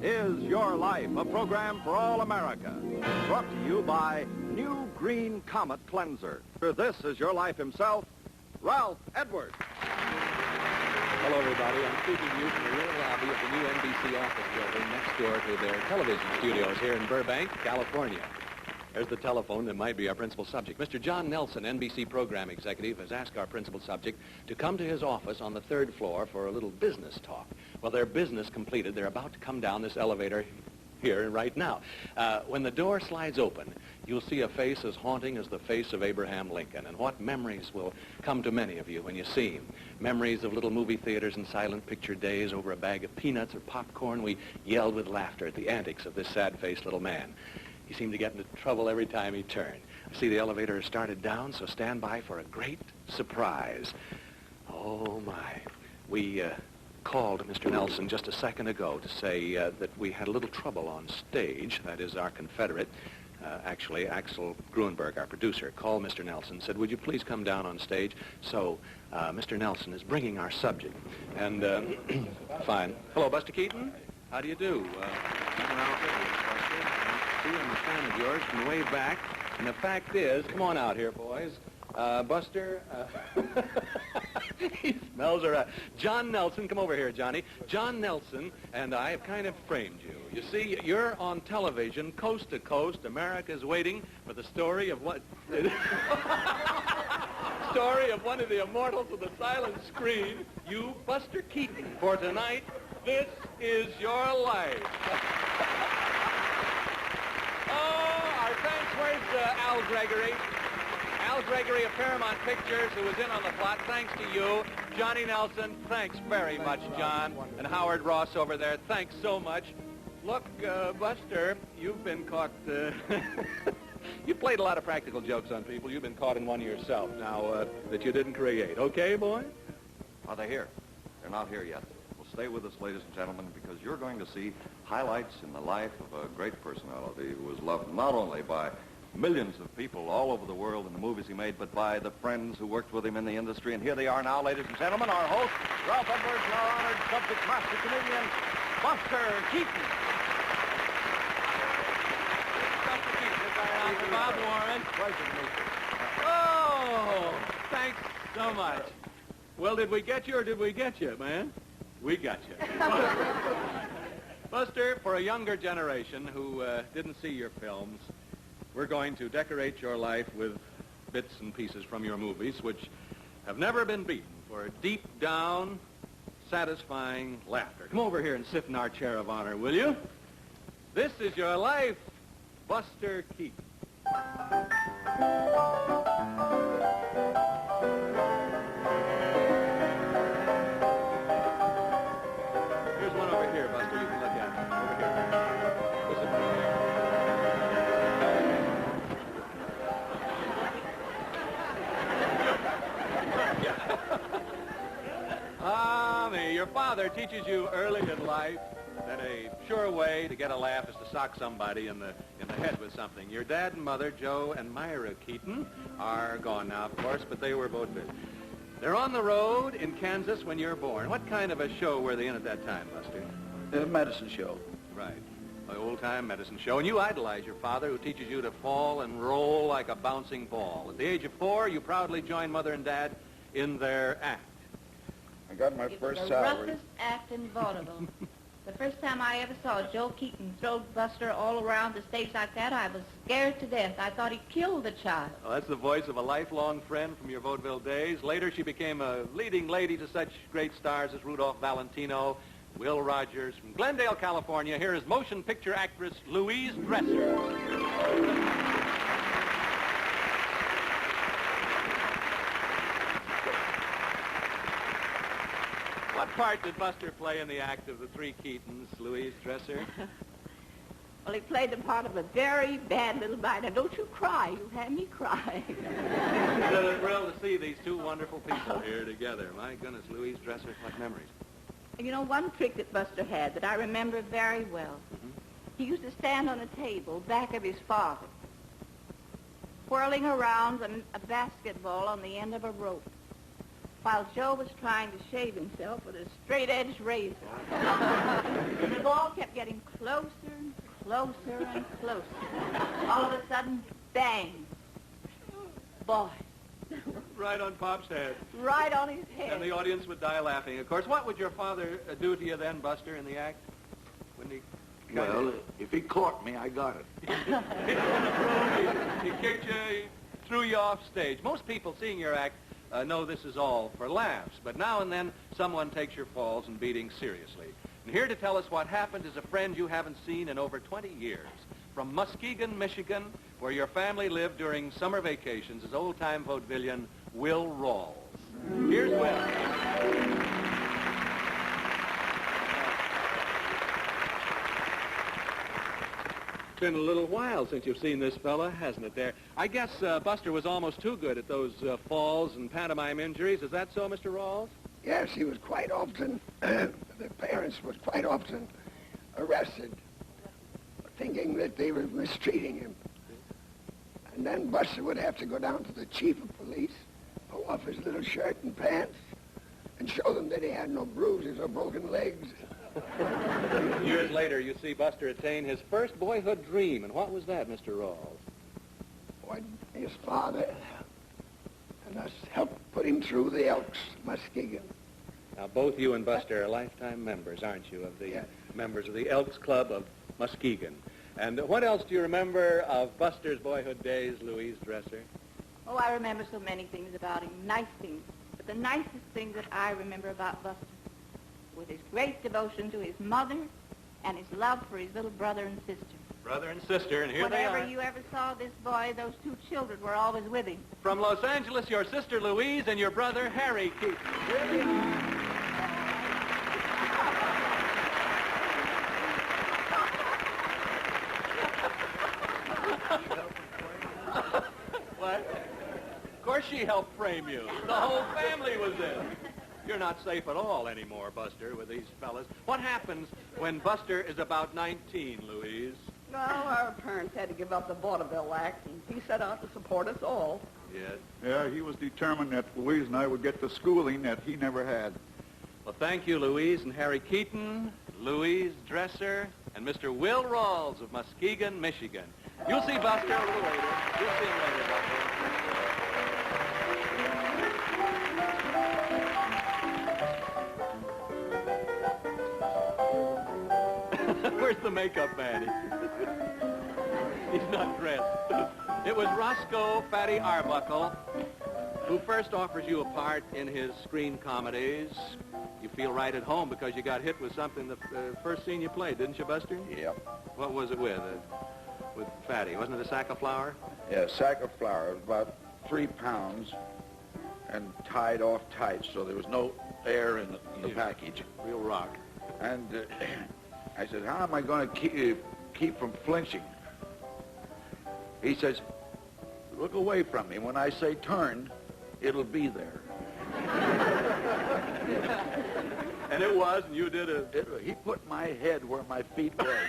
is Your Life, a program for all America. Brought to you by New Green Comet Cleanser. This is Your Life himself, Ralph Edwards. Hello, everybody. I'm speaking to you from the rear lobby of the new NBC office building next door to their television studios here in Burbank, California. There's the telephone that might be our principal subject. Mr. John Nelson, NBC program executive, has asked our principal subject to come to his office on the third floor for a little business talk. Well, their business completed. They're about to come down this elevator here right now. When the door slides open, you'll see a face as haunting as the face of Abraham Lincoln. And what memories will come to many of you when you see him? Memories of little movie theaters and silent picture days over a bag of peanuts or popcorn. We yelled with laughter at the antics of this sad-faced little man. He seemed to get into trouble every time he turned. I see the elevator has started down, so stand by for a great surprise. Oh, my. We called Mr. Nelson just a second ago to say that we had a little trouble on stage. That is, our Confederate, actually, Axel Gruenberg, our producer, called Mr. Nelson, said, would you please come down on stage? So Mr. Nelson is bringing our subject. And, fine. Hello, Buster Keaton. How do you do? I'm Ralph Edwards, Buster. I'm a fan of yours from way back. And the fact is, come on out here, boys. Buster, he smells her out. John Nelson, come over here, Johnny. John Nelson and I have kind of framed you. You see, you're on television, coast to coast. America's waiting for the story of what... story of one of the immortals of the silent screen, you, Buster Keaton. For tonight, this is your life. Our thanks, where's Al Gregory? Al Gregory of Paramount Pictures, who was in on the plot, thanks to you. Johnny Nelson, thanks very much, John. And Howard Ross over there, thanks so much. Look, Buster, you've been caught... you played a lot of practical jokes on people. You've been caught in one yourself now that you didn't create. Okay, boy? Are they here? They're not here yet. Well, stay with us, ladies and gentlemen, because you're going to see highlights in the life of a great personality who was loved not only by millions of people all over the world in the movies he made, but by the friends who worked with him in the industry. And here they are now, ladies and gentlemen, our host, Ralph Edwards, and our honored subject master comedian, Buster Keaton. Buster Keaton, Bob Warren. Pleasure to meet you. Oh, thanks so much. Well, did we get you or did we get you, man? We got you. Buster, for a younger generation who didn't see your films, we're going to decorate your life with bits and pieces from your movies, which have never been beaten for deep down, satisfying laughter. Come over here and sit in our chair of honor, will you? This is your life, Buster Keaton. Here's one over here, Buster, you can look at. Over here. Listen to me. Your father teaches you early in life that a sure way to get a laugh is to sock somebody in the head with something. Your dad and mother, Joe and Myra Keaton, are gone now, of course, but they were both busy. They're on the road in Kansas when you're born. What kind of a show were they in at that time, Buster? A medicine show. Right. An old-time medicine show. And you idolize your father, who teaches you to fall and roll like a bouncing ball. At the age of 4, you proudly join Mother and Dad in their act. I got my first the salary. roughest act in vaudeville. The first time I ever saw Joe Keaton throw Buster all around the stage like that, I was scared to death. I thought he killed the child. Well, that's the voice of a lifelong friend from your vaudeville days. Later, she became a leading lady to such great stars as Rudolph Valentino, Will Rogers. From Glendale, California, here is motion picture actress Louise Dresser. What part did Buster play in the act of the three Keatons, Louise Dresser? Well, he played the part of a very bad little boy. Now, don't you cry. You had me cry. It's a thrill to see these two wonderful people here together. My goodness, Louise Dresser, what memories. You know, one trick that Buster had that I remember very well. He used to stand on a table back of his father, whirling around a basketball on the end of a rope, while Joe was trying to shave himself with a straight-edged razor. The ball kept getting closer and closer and closer. All of a sudden, bang. Boy, Right on Pop's head. right on his head. And the audience would die laughing. Of course, what would your father do to you then, Buster, in the act? Wouldn't he? Well, if he caught me, I got it. He kicked you, he threw you off stage. Most people seeing your act know this is all for laughs, but now and then someone takes your falls and beatings seriously. And here to tell us what happened is a friend you haven't seen in over 20 years. From Muskegon, Michigan, where your family lived during summer vacations, is old-time vaudevillian Will Rawls. Here's Will. It's been a little while since you've seen this fella, hasn't it there? I guess Buster was almost too good at those falls and pantomime injuries. Is that so, Mr. Rawls? Yes, he was quite often, the parents were quite often arrested, thinking that they were mistreating him. And then Buster would have to go down to the chief of police, pull off his little shirt and pants, and show them that he had no bruises or broken legs. Years later, you see Buster attain his first boyhood dream. And what was that, Mr. Rawls? Boy, his father and us helped put him through the Elks, Muskegon. Now, both you and Buster are lifetime members, aren't you, of the members of the Elks Club of Muskegon. And what else do you remember of Buster's boyhood days, Louise Dresser? Oh, I remember so many things about him, nice things. But the nicest thing that I remember about Buster was his great devotion to his mother and his love for his little brother and sister. Brother and sister, and here they are. Whenever you ever saw this boy, those two children were always with him. From Los Angeles, your sister Louise and your brother Harry Keaton. Here they are. What? Of course she helped frame you. The whole family was there. You're not safe at all anymore, Buster, with these fellas. What happens when Buster is about 19, Louise? Well, our parents had to give up the vaudeville act, and he set out to support us all. Yes. Yeah, he was determined that Louise and I would get the schooling that he never had. Well, thank you, Louise and Harry Keaton, Louise Dresser, and Mr. Will Rawls of Muskegon, Michigan. You'll see Buster a little later. You'll see him later, Buster. Where's the makeup man? He's not dressed. It was Roscoe Fatty Arbuckle who first offers you a part in his screen comedies. You feel right at home because you got hit with something the first scene you played, didn't you, Buster? Yep. What was it with? With Fatty. Wasn't it a sack of flour? Yeah, a sack of flour, about 3 pounds, and tied off tight, so there was no air in the package. Real rock. And I said, how am I going to keep from flinching? He says, look away from me. When I say turn, it'll be there. And it was, and you did He put my head where my feet were.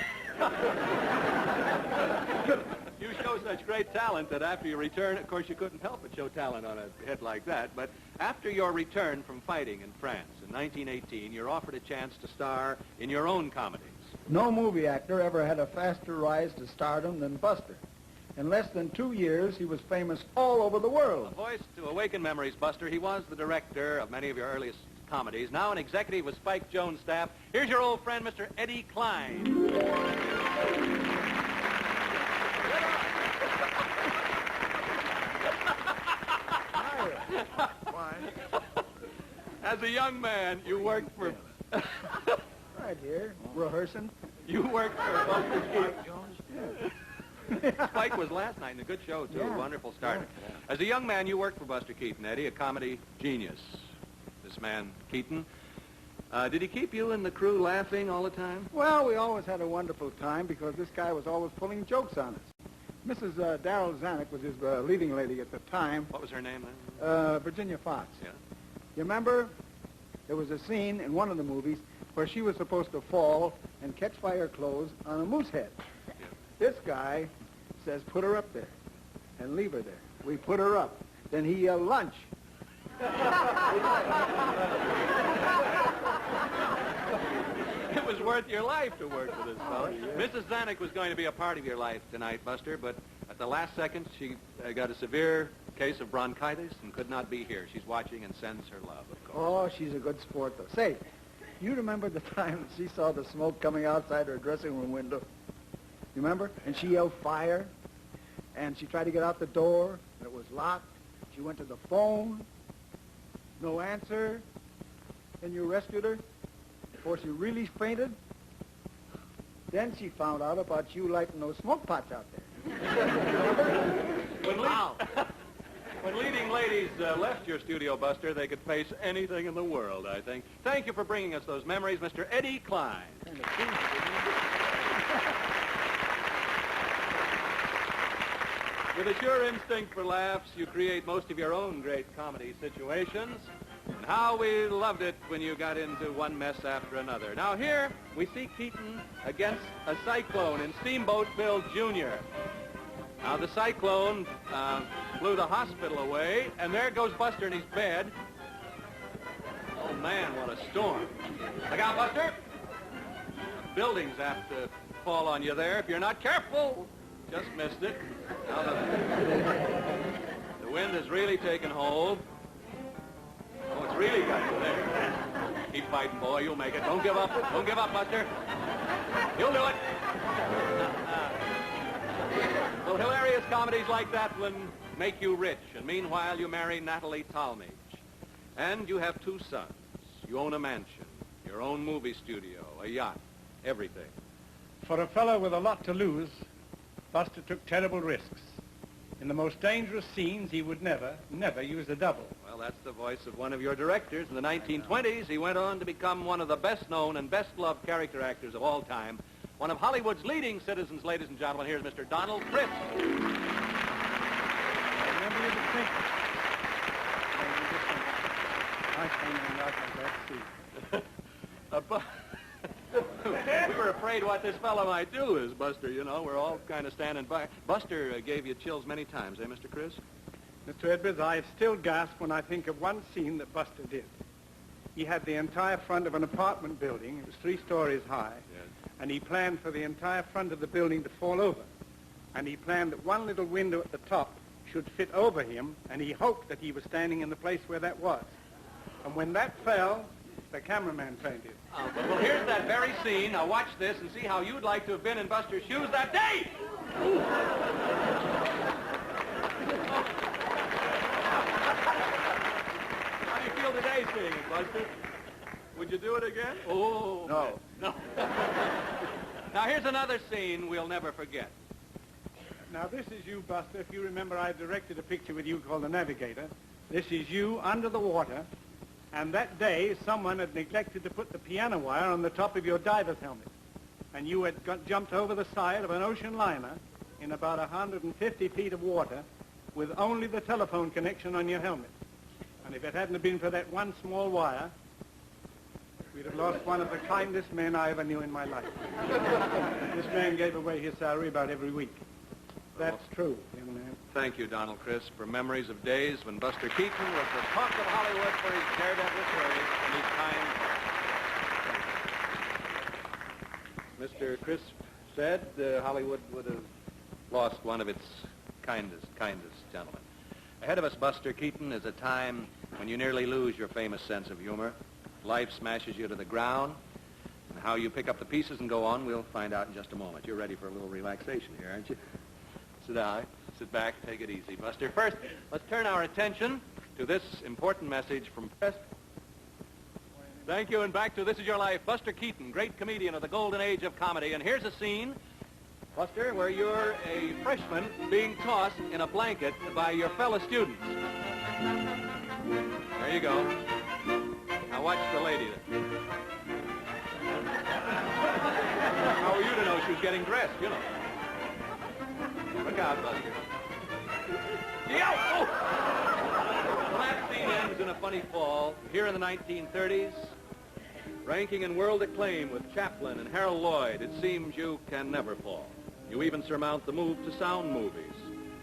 You show such great talent that after you return, of course, you couldn't help but show talent on a head like that. But after your return from fighting in France in 1918, you're offered a chance to star in your own comedies. No movie actor ever had a faster rise to stardom than Buster. In less than 2 years, he was famous all over the A world. voice to awaken memories, Buster. He was the director of many of your earliest comedies. Now an executive with Spike Jones' staff. Here's your old friend, Mr. Eddie Klein. As a young man, you worked for... Right here, rehearsing. You worked for Buster Keaton. Spike was last night in a good show, too. Yeah. Wonderful start. As a young man, you worked for Buster Keaton, Eddie, a comedy genius. This man, Keaton. Did he keep you and the crew laughing all the time? Well, we always had a wonderful time because this guy was always pulling jokes on us. Mrs. Darrell Zanuck was his leading lady at the time. What was her name then? Virginia Fox. Yeah. You remember? There was a scene in one of the movies where she was supposed to fall and catch fire clothes on a moose head. Yeah. This guy says, put her up there and leave her there. We put her up. Then he yelled, lunch. It was worth your life to work with this fellow. Mrs. Zanuck was going to be a part of your life tonight, Buster, but at the last second, she got a severe case of bronchitis and could not be here. She's watching and sends her love, of course. Oh, she's a good sport, though. Say, you remember the time she saw the smoke coming outside her dressing room window? You remember? And she yelled fire, and she tried to get out the door, and it was locked. She went to the phone, no answer. Then you rescued her before she really fainted. Then she found out about you lighting those smoke pots out there. When leading ladies left your studio, Buster, they could face anything in the world, I think. Thank you for bringing us those memories, Mr. Eddie Klein. With a sure instinct for laughs, you create most of your own great comedy situations. And how we loved it when you got into one mess after another. Now here, we see Keaton against a cyclone in Steamboat Bill Jr. Now the cyclone blew the hospital away, and there goes Buster in his bed. Oh, man, what a storm. Look out, Buster. Buildings have to fall on you there if you're not careful. Just missed it. Now the wind has really taken hold. Oh, it's really got you there. Keep fighting, boy. You'll make it. Don't give up. Don't give up, Buster. You'll do it. Well, hilarious comedies like that will make you rich. And meanwhile, you marry Natalie Talmadge. And you have 2 sons. You own a mansion, your own movie studio, a yacht, everything. For a fellow with a lot to lose, Buster took terrible risks. In the most dangerous scenes, he would never use a double. Well, that's the voice of one of your directors. In the 1920s, he went on to become one of the best-known and best-loved character actors of all time. One of Hollywood's leading citizens, ladies and gentlemen. Here's Mr. Donald Crisp. I remember you to think. We were afraid what this fellow might do is Buster, you know. We're all kind of standing by. Buster gave you chills many times, eh, Mr. Chris? Mr. Edwards, I still gasp when I think of one scene that Buster did. He had the entire front of an apartment building. It was 3 stories high. Yes. And he planned for the entire front of the building to fall over. And he planned that one little window at the top should fit over him, and he hoped that he was standing in the place where that was. And when that fell, the cameraman fainted. Well, here's that very scene. Now watch this and see how you'd like to have been in Buster's shoes that day. How do you feel today seeing it, Buster? Would you do it again? Oh, No. No. Now here's another scene we'll never forget. Now, this is you, Buster. If you remember, I directed a picture with you called The Navigator. This is you under the water. And that day, someone had neglected to put the piano wire on the top of your diver's helmet. And you had jumped over the side of an ocean liner in about 150 feet of water with only the telephone connection on your helmet. And if it hadn't been for that one small wire, we'd have lost one of the kindest men I ever knew in my life. This man gave away his salary about every week. That's true, young man. Thank you, Donald Crisp, for memories of days when Buster Keaton was the talk of Hollywood for his daredevil service and his kind. Mr. Crisp said Hollywood would have lost one of its kindest gentlemen. Ahead of us, Buster Keaton, is a time when you nearly lose your famous sense of humor. Life smashes you to the ground. And how you pick up the pieces and go on, we'll find out in just a moment. You're ready for a little relaxation here, aren't you? Sit down. Sit back. Take it easy, Buster. First, let's turn our attention to this important message from press. Thank you, and back to This Is Your Life. Buster Keaton, great comedian of the golden age of comedy. And here's a scene, Buster, where you're a freshman being tossed in a blanket by your fellow students. There you go. Now watch the lady there. How are you to know she was getting dressed, you know? Look out, Buster. Yeah! Oh! Well, that scene ends in a funny fall. Here in the 1930s, ranking in world acclaim with Chaplin and Harold Lloyd, it seems you can never fall. You even surmount the move to sound movies.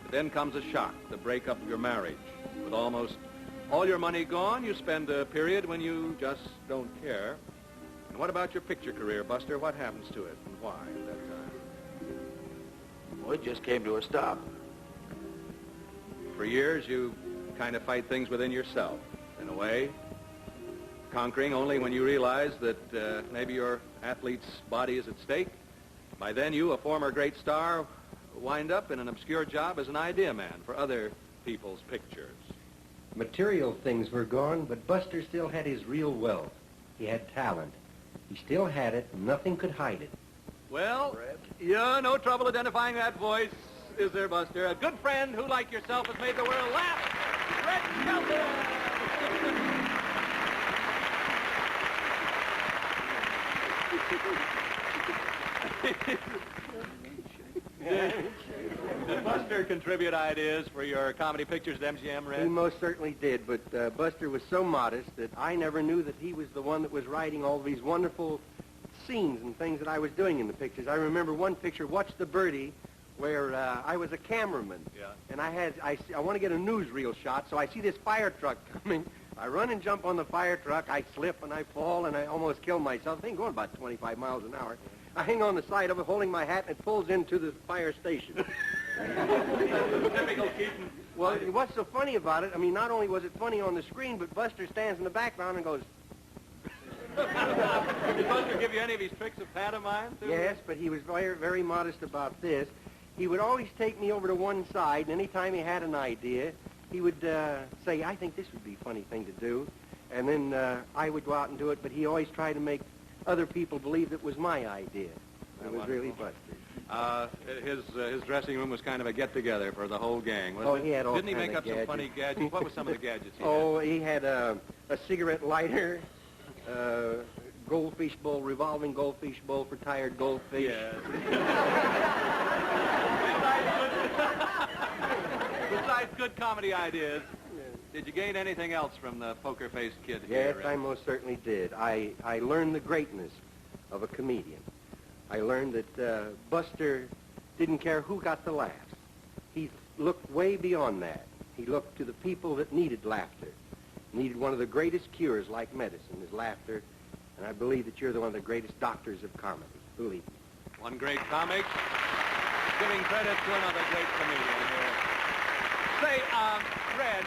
But then comes a shock, the breakup of your marriage. With almost all your money gone, you spend a period when you just don't care. And what about your picture career, Buster? What happens to it and why at that time? Well, it just came to a stop. For years, you kind of fight things within yourself, in a way, conquering only when you realize that maybe your athlete's body is at stake. By then, you, a former great star, wind up in an obscure job as an idea man for other people's pictures. Material things were gone, but Buster still had his real wealth. He had talent. He still had it, and nothing could hide it. Well, yeah, no trouble identifying that voice, is there, Buster? A good friend who, like yourself, has made the world laugh. Red Did Buster contribute ideas for your comedy pictures at MGM, Red? He most certainly did, but Buster was so modest that I never knew that he was the one that was writing all these wonderful scenes and things that I was doing in the pictures. I remember one picture, Watch the Birdie, where I was a cameraman. Yeah. And I want to get a newsreel shot, so I see this fire truck coming. I run and jump on the fire truck. I slip and I fall and I almost kill myself. I think going about 25 miles an hour. I hang on the side of it, holding my hat, and it pulls into the fire station. Typical Keaton. Well, what's so funny about it, I mean, not only was it funny on the screen, but Buster stands in the background and goes, Did Buster give you any of his tricks of pantomime, too? yes, but he was very, very modest about this. He would always take me over to one side, and any time he had an idea, he would say, I think this would be a funny thing to do. And then I would go out and do it, but he always tried to make other people believe it was my idea. It was really Buster. His dressing room was kind of a get-together for the whole gang, wasn't it? He had all Didn't he kinds make of up some funny gadgets? What were some of the gadgets he had? He had a cigarette lighter, goldfish bowl, revolving goldfish bowl for tired goldfish. Yes. Besides good comedy ideas, did you gain anything else from the poker-faced kid here? Yes, I most certainly did. I learned the greatness of a comedian. I learned that Buster didn't care who got the laughs. He looked way beyond that. He looked to the people that needed laughter, needed one of the greatest cures like medicine is laughter, and I believe that you're one of the greatest doctors of comedy. Believe me. One great comic, giving credit to another great comedian here. Say, Red,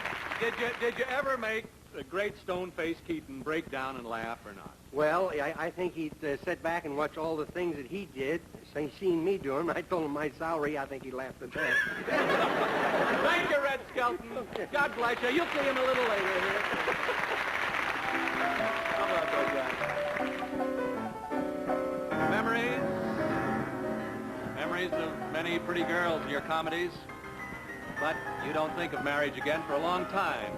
did you ever make the great stone-faced Keaton break down and laugh or not? Well, I think he'd sit back and watch all the things that he did. So he seen me do them. I told him my salary. I think he laughed at that. Thank you, Red Skelton. God bless you. You'll see him a little later here. How about those guys? Memories of many pretty girls in your comedies. But you don't think of marriage again for a long time.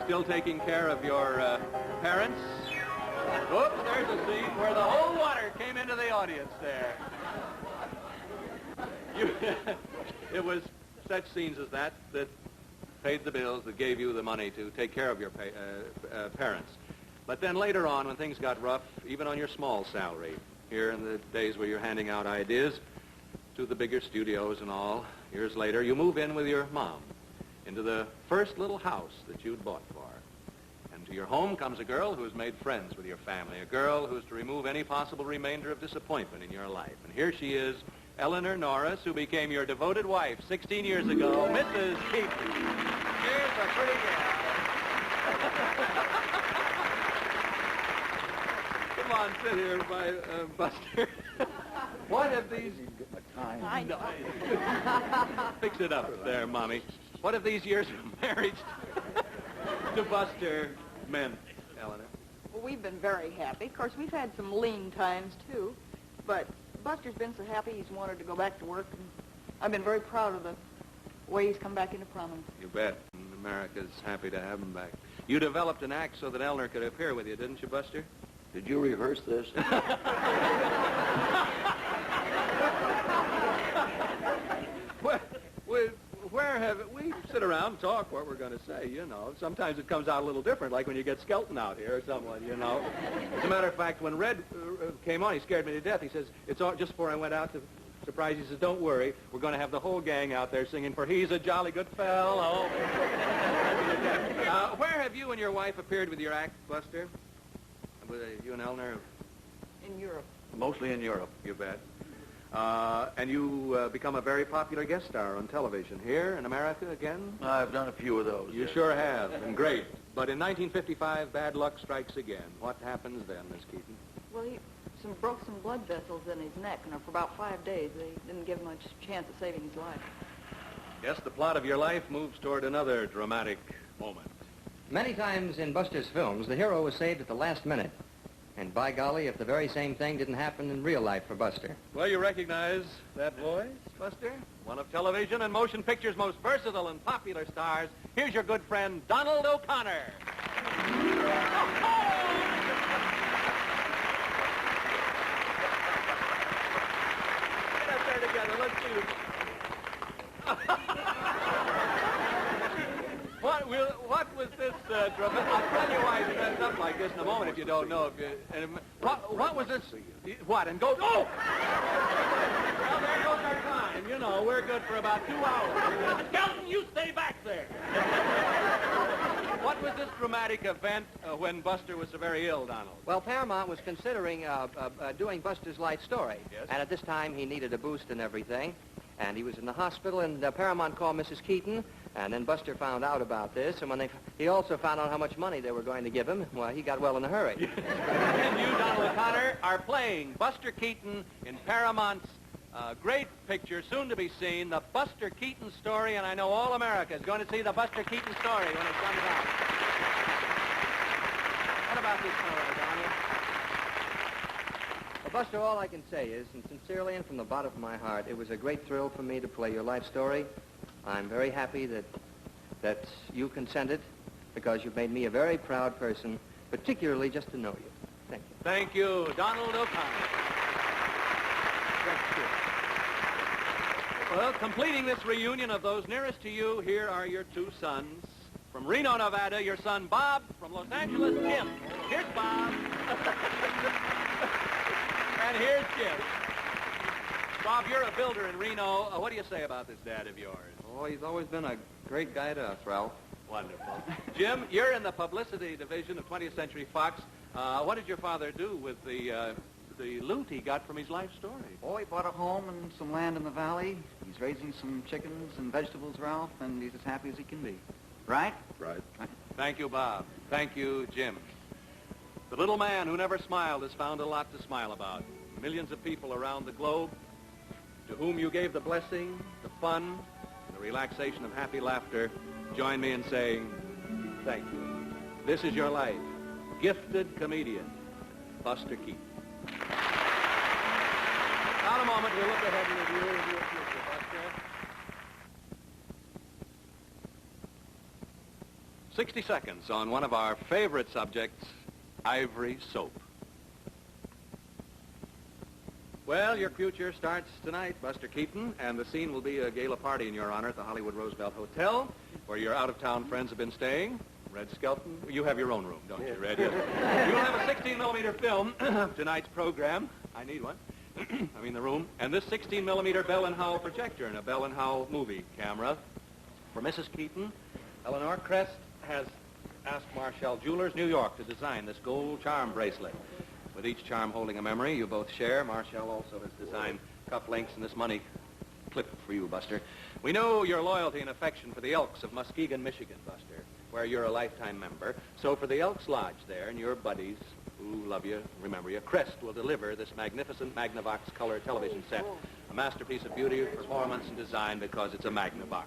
Still taking care of your parents. Oops, there's a scene where the whole water came into the audience there. It was such scenes as that paid the bills, that gave you the money to take care of your parents. But then later on, when things got rough, even on your small salary, here in the days where you're handing out ideas to the bigger studios and all, years later, you move in with your mom into the first little house that you'd bought for her. And to your home comes a girl who has made friends with your family, a girl who's to remove any possible remainder of disappointment in your life. And here she is, Eleanor Norris, who became your devoted wife 16 years ago, Mrs. Keaton. Here's a pretty girl. Come on, sit here, Buster. What have these... I know. Fix it up there, Mommy. What have these years of marriage to Buster meant, Eleanor? Well, we've been very happy. Of course, we've had some lean times, too. But Buster's been so happy he's wanted to go back to work. And I've been very proud of the way he's come back into prominence. You bet. And America's happy to have him back. You developed an act so that Eleanor could appear with you, didn't you, Buster? Did you rehearse this? We sit around and talk what we're going to say, you know. Sometimes it comes out a little different, like when you get Skelton out here or someone, you know. As a matter of fact, when Red came on, he scared me to death. He says, it's all, just before I went out to surprise, he says, don't worry, we're going to have the whole gang out there singing, for he's a jolly good fellow. Where have you and your wife appeared with your act, Buster? You and Eleanor have In Europe. Mostly in Europe, you bet. And you become a very popular guest star on television. Here in America again? I've done a few of those. You yes. sure have, and great. But in 1955, bad luck strikes again. What happens then, Miss Keaton? Well, he broke some blood vessels in his neck, and for about 5 days, they didn't give much chance of saving his life. Yes, the plot of your life moves toward another dramatic moment. Many times in Buster's films, the hero was saved at the last minute. And by golly, if the very same thing didn't happen in real life for Buster. Well, you recognize that voice, Buster? One of television and motion pictures' most versatile and popular stars. Here's your good friend, Donald O'Connor. Get up there together. Let's see them. What was this dramatic? I'll tell you why he messed up like this in a moment if you don't know. What was this? What? And go. Oh! Well, there goes our time. You know, we're good for about 2 hours. Skelton, you stay back there. What was this dramatic event when Buster was so very ill, Donald? Well, Paramount was considering doing Buster's life story. Yes. And at this time, he needed a boost and everything. And he was in the hospital, and Paramount called Mrs. Keaton. And then Buster found out about this, and when he also found out how much money they were going to give him, well, he got well in a hurry. And you, Donald O'Connor, are playing Buster Keaton in Paramount's great picture, soon to be seen, The Buster Keaton Story, and I know all America is going to see The Buster Keaton Story when it comes out. What about this story, Donald? Well, Buster, all I can say is, and sincerely and from the bottom of my heart, it was a great thrill for me to play your life story. I'm very happy that you consented, because you've made me a very proud person, particularly just to know you. Thank you. Thank you, Donald O'Connor. Thank you. Well, completing this reunion of those nearest to you, here are your 2 sons. From Reno, Nevada, your son Bob. From Los Angeles, Jim. Here's Bob. And here's Jim. Bob, you're a builder in Reno. What do you say about this dad of yours? Oh, he's always been a great guy to us, Ralph. Wonderful. Jim, you're in the publicity division of 20th Century Fox. What did your father do with the loot he got from his life story? Oh, he bought a home and some land in the valley. He's raising some chickens and vegetables, Ralph, and he's as happy as he can be. Right? Right. Thank you, Bob. Thank you, Jim. The little man who never smiled has found a lot to smile about. Millions of people around the globe to whom you gave the blessing, the fun, and the relaxation of happy laughter, join me in saying thank you. This is your life. Gifted comedian, Buster Keaton. Now, in a moment, we'll look ahead and review your future, Buster. 60 seconds on one of our favorite subjects, ivory soap. Well, your future starts tonight, Buster Keaton, and the scene will be a gala party in your honor at the Hollywood Roosevelt Hotel, where your out-of-town friends have been staying. Red Skelton, you have your own room, don't you, Red? You'll have a 16-millimeter film of tonight's program. I need one. I mean the room. And this 16-millimeter Bell & Howell projector and a Bell & Howell movie camera. For Mrs. Keaton, Eleanor Crest has asked Marshall Jewelers, New York, to design this gold charm bracelet. With each charm holding a memory you both share, Marshall also has designed cufflinks and this money clip for you, Buster. We know your loyalty and affection for the Elks of Muskegon, Michigan, Buster, where you're a lifetime member. So for the Elks Lodge there and your buddies who love you, remember you, Crest will deliver this magnificent Magnavox color television set. A masterpiece of beauty, performance, and design because it's a Magnavox.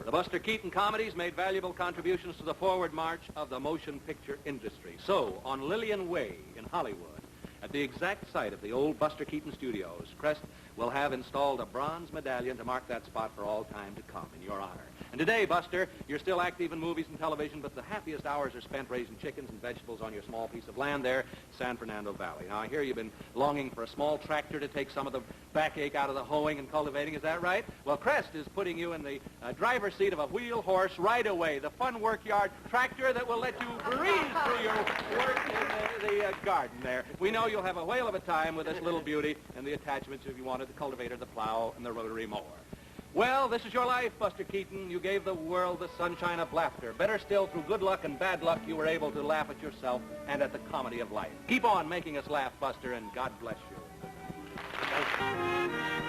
The Buster Keaton comedies made valuable contributions to the forward march of the motion picture industry. So, on Lillian Way in Hollywood, at the exact site of the old Buster Keaton studios, Crest will have installed a bronze medallion to mark that spot for all time to come in your honor. And today, Buster, you're still active in movies and television, but the happiest hours are spent raising chickens and vegetables on your small piece of land there, San Fernando Valley. Now, I hear you've been longing for a small tractor to take some of the backache out of the hoeing and cultivating. Is that right? Well, Crest is putting you in the driver's seat of a wheel horse right away, the fun workyard tractor that will let you breeze through your work in the garden there. We know you'll have a whale of a time with this little beauty and the attachments if you wanted the cultivator, the plow, and the rotary mower. Well, this is your life, Buster Keaton. You gave the world the sunshine of laughter. Better still, through good luck and bad luck, you were able to laugh at yourself and at the comedy of life. Keep on making us laugh, Buster, and God bless you.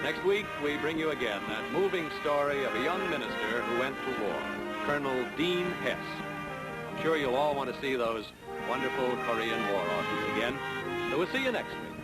Next week, we bring you again that moving story of a young minister who went to war, Colonel Dean Hess. I'm sure you'll all want to see those wonderful Korean War orphans again. So we'll see you next week.